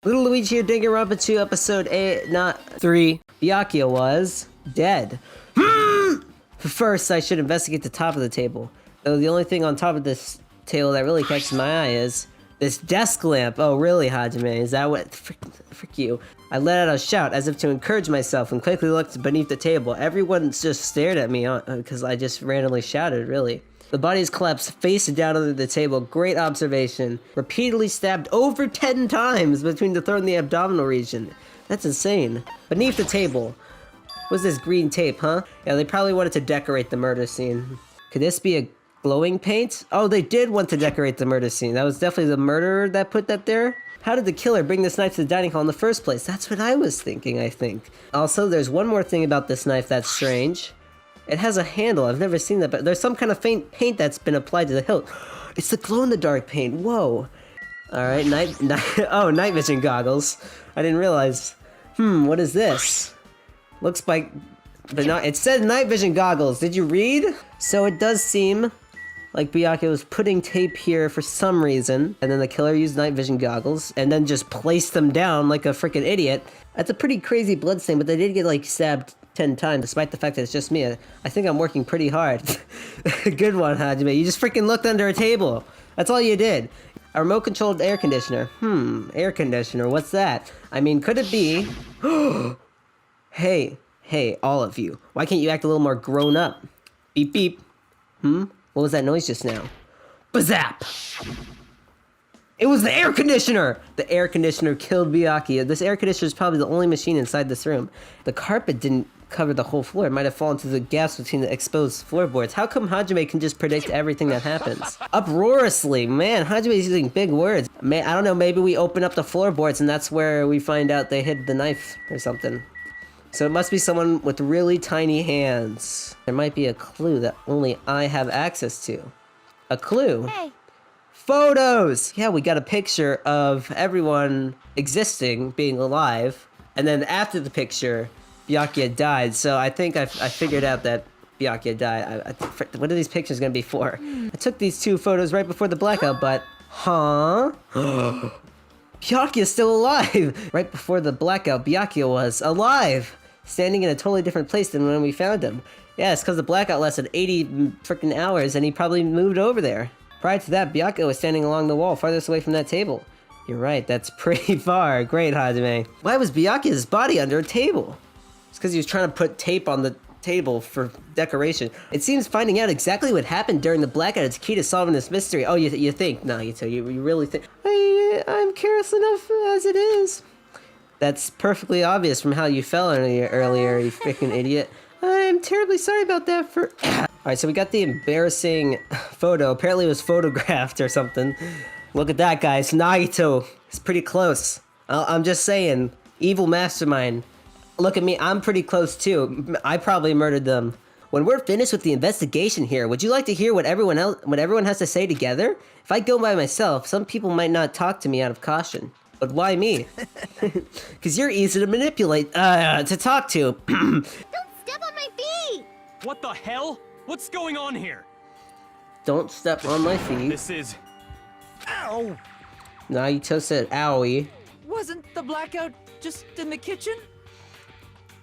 Little Luigi Danganronpa 2 episode 8, not 3. Byakuya was dead. First, I should investigate the top of the table. Though the only thing on top of this table that really catches my eye is this desk lamp. Oh, really, Hajime? Is that what? Frick you. I let out a shout as if to encourage myself and quickly looked beneath the table. Everyone just stared at me because I just randomly shouted, really. The body is collapsed face down under the table. Great observation. Repeatedly stabbed over 10 times between the throat and the abdominal region. That's insane. Beneath the table. What's this green tape, huh? Yeah, they probably wanted to decorate the murder scene. Could this be a glowing paint? Oh, they did want to decorate the murder scene. That was definitely the murderer that put that there. How did the killer bring this knife to the dining hall in the first place? That's what I was thinking, I think. Also, there's one more thing about this knife that's strange. It has a handle. I've never seen that, but there's some kind of faint paint that's been applied to the hilt. It's the glow-in-the-dark paint. Whoa. Alright, night vision goggles. I didn't realize. What is this? Looks like... But not, it said night vision goggles. Did you read? So it does seem like Byakuya was putting tape here for some reason, and then the killer used night vision goggles, and then just placed them down like a freaking idiot. That's a pretty crazy bloodstain, but they did get, like, stabbed 10 times, despite the fact that it's just me. I think I'm working pretty hard. Good one, Hajime. You just freaking looked under a table. That's all you did. A remote-controlled air conditioner. Air conditioner, what's that? I mean, could it be... Hey, all of you. Why can't you act a little more grown up? Beep, beep. What was that noise just now? Bazap! It was the air conditioner! The air conditioner killed Byakuya. This air conditioner is probably the only machine inside this room. The carpet didn't cover the whole floor. It might have fallen through the gaps between the exposed floorboards. How come Hajime can just predict everything that happens? Uproariously. Man, Hajime's using big words. I don't know, maybe we open up the floorboards and that's where we find out they hid the knife or something. So it must be someone with really tiny hands. There might be a clue that only I have access to. A clue? Hey. Photos! Yeah, we got a picture of everyone existing, being alive. And then after the picture, Byakuya died. So I think I figured out that Byakuya died. What are these pictures gonna be for? I took these 2 photos right before the blackout, but... Huh? Byakuya's still alive! Right before the blackout, Byakuya was alive! Standing in a totally different place than when we found him. Yeah, it's because the blackout lasted 80 freaking hours and he probably moved over there. Prior to that, Byakuya was standing along the wall farthest away from that table. You're right, that's pretty far. Great, Hajime. Why was Byakuya's body under a table? It's because he was trying to put tape on the table for decoration. It seems finding out exactly what happened during the blackout is key to solving this mystery. Oh, you think? No, you really think? I'm careless enough as it is. That's perfectly obvious from how you fell earlier, you freaking idiot. I'm terribly sorry about that for... Alright, so we got the embarrassing photo. Apparently it was photographed or something. Look at that, guys. Nagito. It's pretty close. I'm just saying. Evil mastermind. Look at me. I'm pretty close, too. I probably murdered them. When we're finished with the investigation here, would you like to hear what everyone has to say together? If I go by myself, some people might not talk to me out of caution. But why me? Because you're easy to manipulate, to talk to. Don't step on my feet! What the hell? What's going on here? Don't step on my feet. This is... Ow! Nagito said owie. Wasn't the blackout just in the kitchen?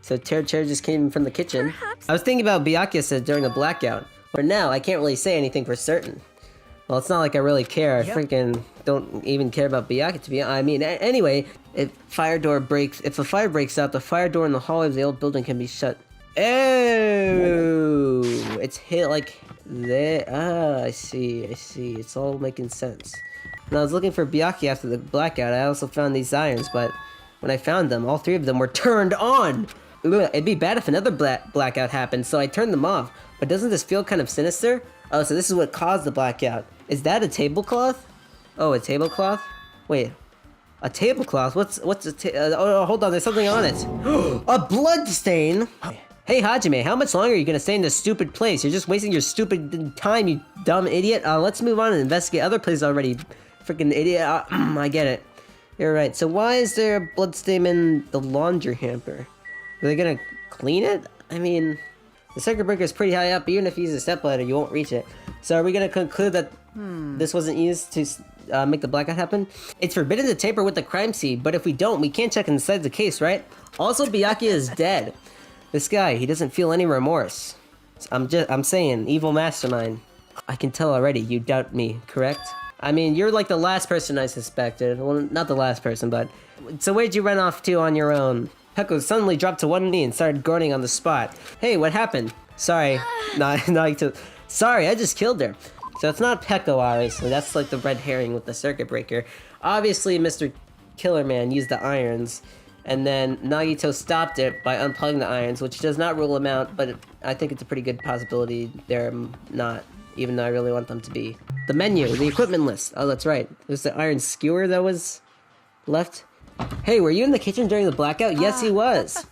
So chair just came from the kitchen. Perhaps. I was thinking about Byakuya said during the blackout. For now, I can't really say anything for certain. Well, it's not like I really care. I freaking don't even care about Byakuya, to be honest. I mean, anyway, if a fire breaks out, the fire door in the hallway of the old building can be shut. Oh, it's hit like there. Ah, I see. It's all making sense. When I was looking for Byakuya after the blackout, I also found these irons, but when I found them, all 3 of them were turned on. It'd be bad if another blackout happened, so I turned them off. But doesn't this feel kind of sinister? Oh, so this is what caused the blackout. Is that a tablecloth? Oh, a tablecloth? Wait, a tablecloth? What's a oh, hold on, there's something on it. A blood stain? Hey, Hajime, how much longer are you gonna stay in this stupid place? You're just wasting your stupid time, you dumb idiot. Let's move on and investigate other places already. Freaking idiot. I get it. You're right. So why is there a blood stain in the laundry hamper? Are they gonna clean it? I mean, the circuit breaker is pretty high up. Even if you use a stepladder, you won't reach it. So are we gonna conclude that this wasn't used to make the blackout happen. It's forbidden to tamper with the crime scene, but if we don't, we can't check inside the case, right? Also, Byakuya is dead. This guy, he doesn't feel any remorse. I'm saying, evil mastermind. I can tell already, you doubt me, correct? I mean, you're like the last person I suspected. Well, not the last person, but... So where'd you run off to on your own? Peko suddenly dropped to one knee and started groaning on the spot. Hey, what happened? Sorry. Sorry, I just killed her. So it's not Peko, obviously. That's like the red herring with the circuit breaker. Obviously, Mr. Killer Man used the irons, and then Nagito stopped it by unplugging the irons, which does not rule him out, but I think it's a pretty good possibility they're not, even though I really want them to be. The menu, the equipment list. Oh, that's right. It was the iron skewer that was left. Hey, were you in the kitchen during the blackout? Yes, he was.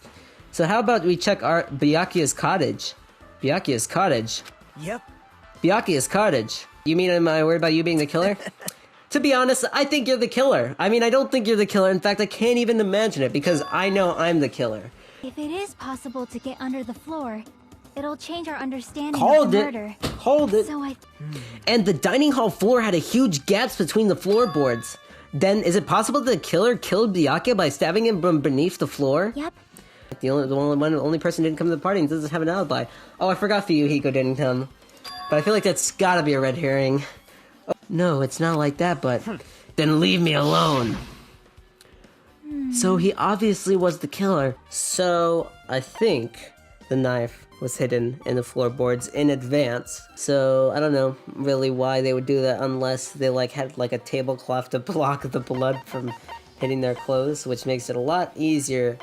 So how about we check our Byakuya's cottage? Byakuya's cottage? Yep. Byakuya's cottage. You mean am I worried about you being the killer? To be honest, I think you're the killer. I mean, I don't think you're the killer. In fact, I can't even imagine it because I know I'm the killer. If it is possible to get under the floor, it'll change our understanding Hold of the it. murder. Hold it. So And the dining hall floor had a huge gaps between the floorboards. Then, is it possible the killer killed Byakuya by stabbing him from beneath the floor? Yep. The only person who didn't come to the party and doesn't have an alibi. Oh, I forgot Hiko didn't come. But I feel like that's gotta be a red herring. Oh, no, it's not like that, but... Then leave me alone. So he obviously was the killer. So, I think the knife was hidden in the floorboards in advance. So, I don't know really why they would do that unless they had a tablecloth to block the blood from hitting their clothes, which makes it a lot easier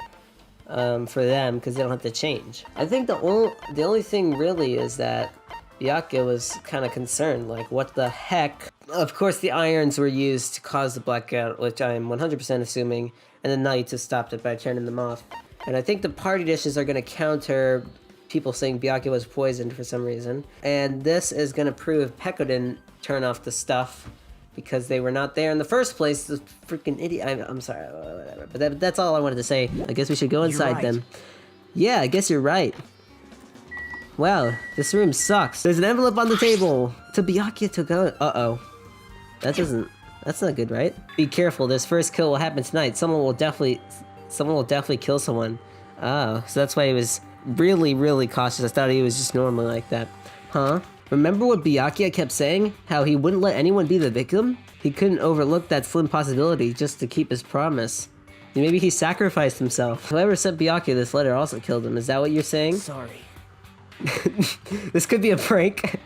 for them because they don't have to change. I think the only thing really is that Byakuya was kind of concerned, like, what the heck? Of course, the irons were used to cause the blackout, which I'm 100% assuming, and then Nagito stopped it by turning them off. And I think the party dishes are going to counter people saying Byakuya was poisoned for some reason. And this is going to prove Peko didn't turn off the stuff because they were not there in the first place. The freaking idiot. I'm sorry, whatever. But that's all I wanted to say. I guess we should go inside then. Yeah, I guess you're right. Wow, this room sucks. There's an envelope on the table. To Byakuya to go. Uh-oh. That's not good, right? Be careful, this first kill will happen tonight. Someone will definitely kill someone. Oh, so that's why he was really, really cautious. I thought he was just normally like that. Huh? Remember what Byakuya kept saying? How he wouldn't let anyone be the victim? He couldn't overlook that slim possibility just to keep his promise. Maybe he sacrificed himself. Whoever sent Byakuya this letter also killed him. Is that what you're saying? Sorry. This could be a prank.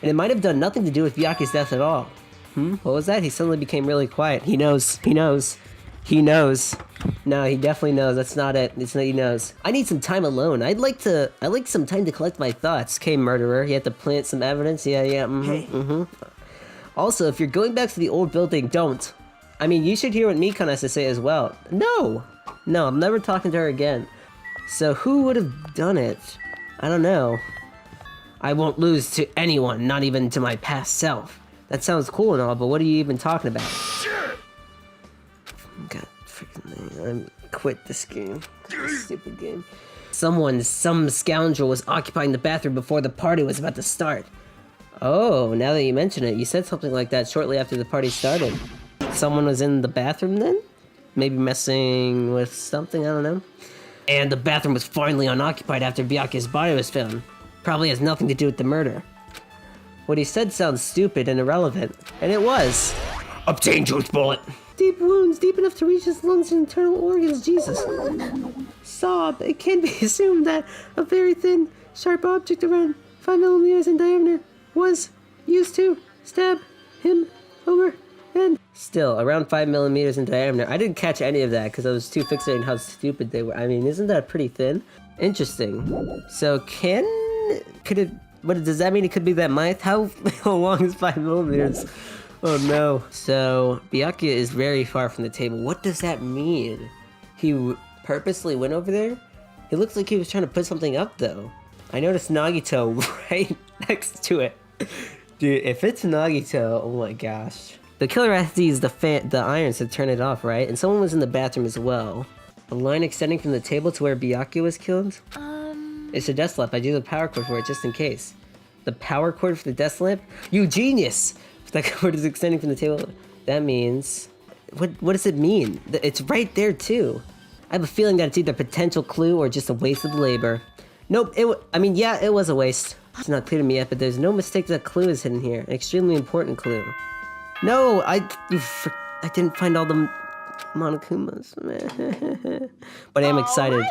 And it might have done nothing to do with Byakuya's death at all. What was that? He suddenly became really quiet. He knows. He knows. He knows. No, he definitely knows. That's not it. It's not he knows. I need some time alone. I'd like some time to collect my thoughts. Okay, murderer. You have to plant some evidence. Yeah. Also, if you're going back to the old building, don't. I mean, you should hear what Mikon has to say as well. No, I'm never talking to her again. So who would have done it? I don't know. I won't lose to anyone, not even to my past self. That sounds cool and all, but what are you even talking about? God, freaking I quit this game. This stupid game. Some scoundrel was occupying the bathroom before the party was about to start. Oh, now that you mention it, you said something like that shortly after the party started. Someone was in the bathroom then? Maybe messing with something, I don't know. And the bathroom was finally unoccupied after Byakuya's body was found. Probably has nothing to do with the murder. What he said sounds stupid and irrelevant, and it was. Obtain Joe's bullet. Deep wounds, deep enough to reach his lungs and internal organs, Jesus. Sob, it can be assumed that a very thin, sharp object around 5 millimeters in diameter was used to stab him over and... Still, around 5 millimeters in diameter. I didn't catch any of that because I was too fixated on how stupid they were. I mean, isn't that pretty thin? Interesting. So does that mean it could be that height? How long is 5 millimeters? Oh no. So, Byakuya is very far from the table. What does that mean? He purposely went over there? It looks like he was trying to put something up though. I noticed Nagito right next to it. Dude, if it's Nagito, oh my gosh. The killer has to use the irons to turn it off, right? And someone was in the bathroom as well. A line extending from the table to where Byakuya was killed? It's a death slap. I do the power cord for it just in case. The power cord for the desk lamp? You genius! That cord is extending from the table. That means... What does it mean? It's right there, too. I have a feeling that it's either a potential clue or just a waste of labor. Nope, I mean, yeah, it was a waste. It's not clear to me yet, but there's no mistake that a clue is hidden here. An extremely important clue. No, I didn't find all the Monokumas. But I am excited.